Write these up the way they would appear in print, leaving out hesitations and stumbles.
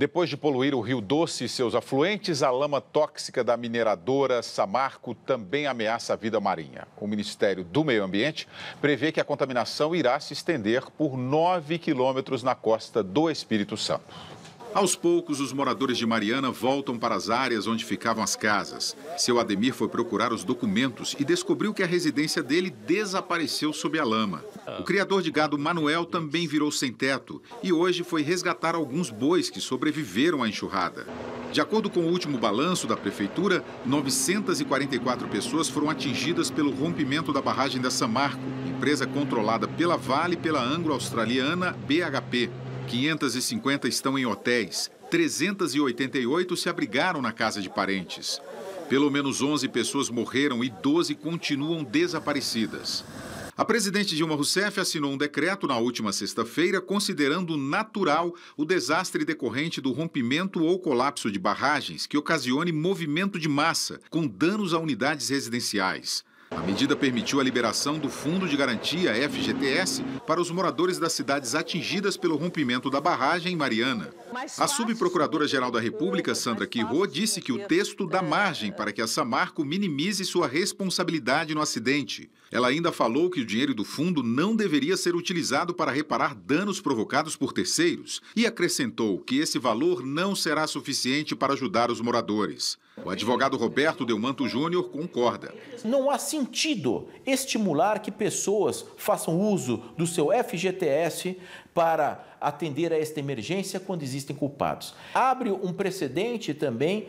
Depois de poluir o Rio Doce e seus afluentes, a lama tóxica da mineradora Samarco também ameaça a vida marinha. O Ministério do Meio Ambiente prevê que a contaminação irá se estender por 9 quilômetros na costa do Espírito Santo. Aos poucos, os moradores de Mariana voltam para as áreas onde ficavam as casas. Seu Ademir foi procurar os documentos e descobriu que a residência dele desapareceu sob a lama. O criador de gado Manuel também virou sem teto e hoje foi resgatar alguns bois que sobreviveram à enxurrada. De acordo com o último balanço da prefeitura, 944 pessoas foram atingidas pelo rompimento da barragem da Samarco, empresa controlada pela Vale e pela anglo-australiana BHP. 550 estão em hotéis, 388 se abrigaram na casa de parentes. Pelo menos 11 pessoas morreram e 12 continuam desaparecidas. A presidente Dilma Rousseff assinou um decreto na última sexta-feira considerando natural o desastre decorrente do rompimento ou colapso de barragens que ocasione movimento de massa, com danos a unidades residenciais. A medida permitiu a liberação do Fundo de Garantia, FGTS, para os moradores das cidades atingidas pelo rompimento da barragem em Mariana. A subprocuradora-geral da República, Sandra Quirô, disse que o texto dá margem para que a Samarco minimize sua responsabilidade no acidente. Ela ainda falou que o dinheiro do fundo não deveria ser utilizado para reparar danos provocados por terceiros e acrescentou que esse valor não será suficiente para ajudar os moradores. O advogado Roberto Delmanto Júnior concorda. Não há sentido estimular que pessoas façam uso do seu FGTS para atender a esta emergência quando existem culpados. Abre um precedente também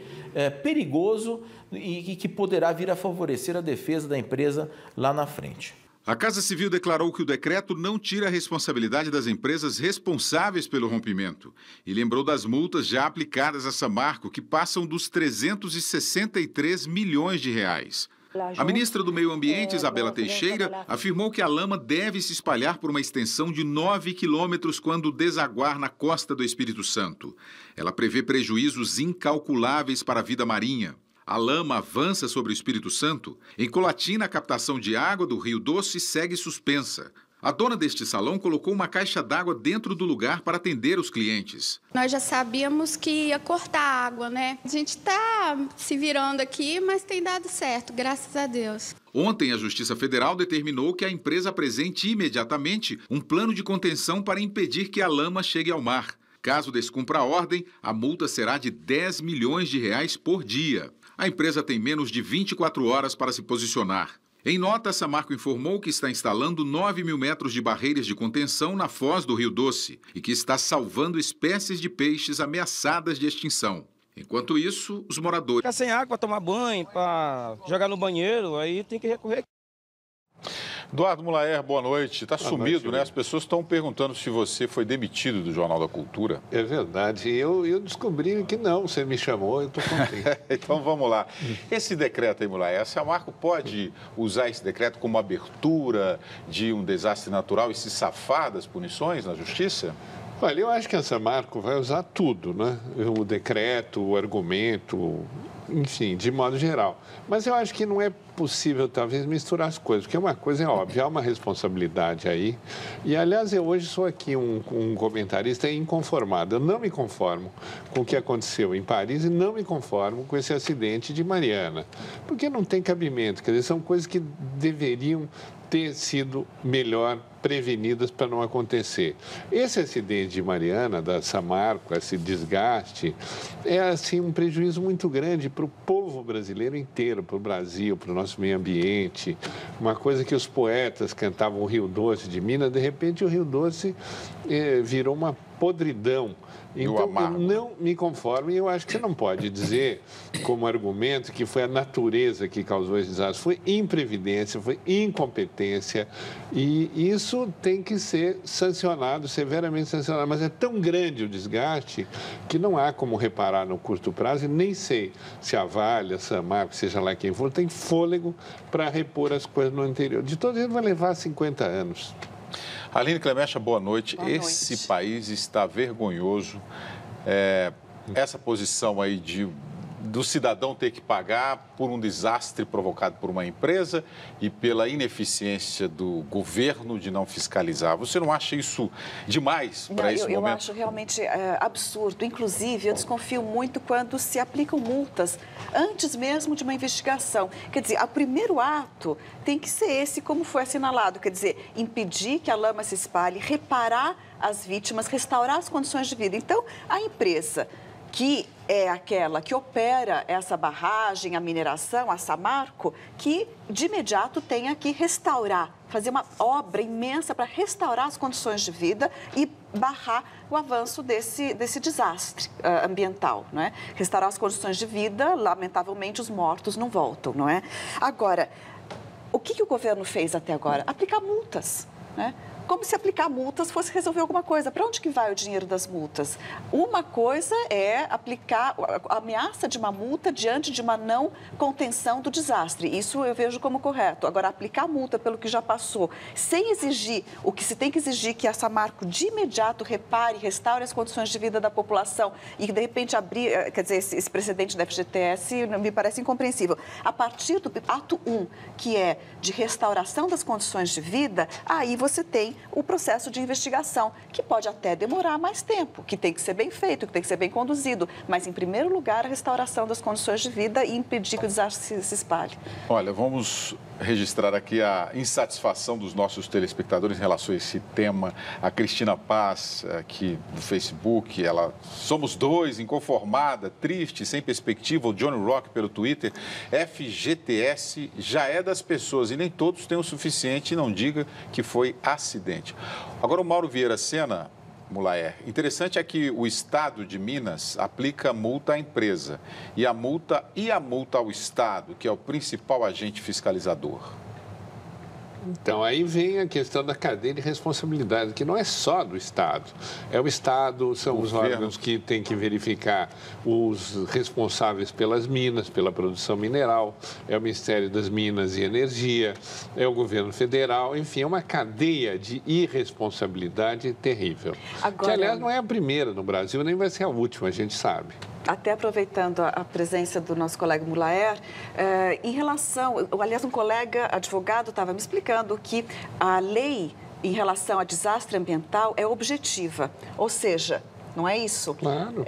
perigoso e que poderá vir a favorecer a defesa da empresa lá na frente. A Casa Civil declarou que o decreto não tira a responsabilidade das empresas responsáveis pelo rompimento e lembrou das multas já aplicadas a Samarco, que passam dos 363 milhões de reais. A ministra do Meio Ambiente, Isabela Teixeira, afirmou que a lama deve se espalhar por uma extensão de 9 quilômetros quando desaguar na costa do Espírito Santo. Ela prevê prejuízos incalculáveis para a vida marinha. A lama avança sobre o Espírito Santo. Em Colatina, a captação de água do Rio Doce segue suspensa. A dona deste salão colocou uma caixa d'água dentro do lugar para atender os clientes. Nós já sabíamos que ia cortar a água, né? A gente está se virando aqui, mas tem dado certo, graças a Deus. Ontem, a Justiça Federal determinou que a empresa apresente imediatamente um plano de contenção para impedir que a lama chegue ao mar. Caso descumpra a ordem, a multa será de 10 milhões de reais por dia. A empresa tem menos de 24 horas para se posicionar. Em nota, a Samarco informou que está instalando 9 mil metros de barreiras de contenção na foz do Rio Doce e que está salvando espécies de peixes ameaçadas de extinção. Enquanto isso, os moradores... Ficar sem água para tomar banho, para jogar no banheiro, aí tem que recorrer. Eduardo Mulaer, boa noite. Está sumido, né? As pessoas estão perguntando se você foi demitido do Jornal da Cultura. É verdade. Eu descobri que não. Você me chamou, eu estou contente. Então vamos lá. Esse decreto aí, Mulaer, a Samarco pode usar esse decreto como abertura de um desastre natural e se safar das punições na Justiça? Olha, eu acho que a Samarco vai usar tudo, né? O decreto, o argumento, enfim, de modo geral. Mas eu acho que não é possível, talvez, misturar as coisas, porque uma coisa é óbvia, há uma responsabilidade aí. E, aliás, eu hoje sou aqui um comentarista inconformado. Eu não me conformo com o que aconteceu em Paris e não me conformo com esse acidente de Mariana, porque não tem cabimento. Quer dizer, são coisas que deveriam ter sido melhor prevenidas para não acontecer. Esse acidente de Mariana, da Samarco, esse desgaste, é assim um prejuízo muito grande para o povo brasileiro inteiro, para o Brasil, para o nosso meio ambiente. Uma coisa que os poetas cantavam o Rio Doce de Minas, de repente o Rio Doce virou uma podridão. Então, eu não me conformo e eu acho que você não pode dizer, como argumento, que foi a natureza que causou esse desastre. Foi imprevidência, foi incompetência e isso tem que ser sancionado, severamente sancionado. Mas é tão grande o desgaste que não há como reparar no curto prazo e nem sei se a Vale, a Samarco, seja lá quem for, tem fôlego para repor as coisas no anterior. De todo jeito vai levar 50 anos. Aline Clemecha, boa noite. Boa noite. Esse país está vergonhoso. Essa posição aí de do cidadão ter que pagar por um desastre provocado por uma empresa e pela ineficiência do governo de não fiscalizar. Você não acha isso demais para esse momento? Eu acho realmente absurdo. Inclusive, eu desconfio muito quando se aplicam multas antes mesmo de uma investigação. Quer dizer, o primeiro ato tem que ser esse, como foi assinalado, quer dizer, impedir que a lama se espalhe, reparar as vítimas, restaurar as condições de vida. Então, a empresa que é aquela que opera essa barragem, a mineração, a Samarco, que de imediato tenha que restaurar, fazer uma obra imensa para restaurar as condições de vida e barrar o avanço desse desastre ambiental, não é? Restaurar as condições de vida, lamentavelmente os mortos não voltam, não é? Agora, o que o governo fez até agora? Aplicar multas, né? Como se aplicar multas fosse resolver alguma coisa. Para onde que vai o dinheiro das multas? Uma coisa é aplicar a ameaça de uma multa diante de uma não contenção do desastre. Isso eu vejo como correto. Agora, aplicar multa pelo que já passou, sem exigir o que se tem que exigir, que a Samarco de imediato repare, restaure as condições de vida da população e, de repente, abrir, quer dizer, esse precedente da FGTS me parece incompreensível. A partir do ato 1, que é de restauração das condições de vida, aí você tem o processo de investigação, que pode até demorar mais tempo, que tem que ser bem feito, que tem que ser bem conduzido, mas, em primeiro lugar, a restauração das condições de vida e impedir que o desastre se espalhe. Olha, vamos registrar aqui a insatisfação dos nossos telespectadores em relação a esse tema. A Cristina Paz, aqui do Facebook, ela, somos dois, inconformada, triste, sem perspectiva. O Johnny Rock pelo Twitter, FGTS já é das pessoas e nem todos têm o suficiente, não diga que foi acidente. Agora o Mauro Vieira Sena, Mulaer, interessante é que o Estado de Minas aplica multa à empresa e a multa ao Estado, que é o principal agente fiscalizador. Então, aí vem a questão da cadeia de responsabilidade, que não é só do Estado. É o Estado, são os órgãos que têm que verificar os responsáveis pelas minas, pela produção mineral, é o Ministério das Minas e Energia, é o governo federal, enfim, é uma cadeia de irresponsabilidade terrível. Agora, que, aliás, não é a primeira no Brasil, nem vai ser a última, a gente sabe. Até aproveitando a presença do nosso colega Mulaer, em relação, aliás, um colega advogado estava me explicando que a lei em relação a desastre ambiental é objetiva, ou seja, não é isso? Claro.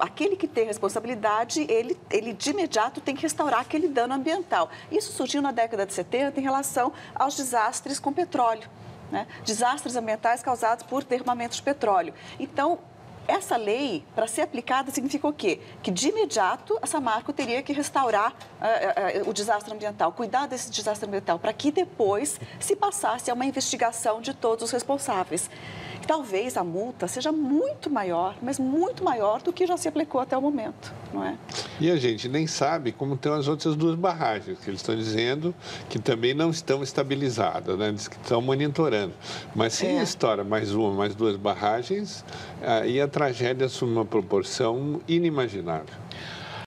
Aquele que tem responsabilidade, ele de imediato tem que restaurar aquele dano ambiental. Isso surgiu na década de 70 em relação aos desastres com petróleo, né? Desastres ambientais causados por derramamento de petróleo. Então, essa lei, para ser aplicada, significa o quê? Que, de imediato, a Samarco teria que restaurar o desastre ambiental, cuidar desse desastre ambiental, para que depois se passasse a uma investigação de todos os responsáveis. Talvez a multa seja muito maior, mas muito maior do que já se aplicou até o momento, não é? E a gente nem sabe como estão as outras duas barragens, que eles estão dizendo que também não estão estabilizadas, né? Diz que estão monitorando. Mas se estoura mais uma, mais duas barragens, aí a tragédia assume uma proporção inimaginável.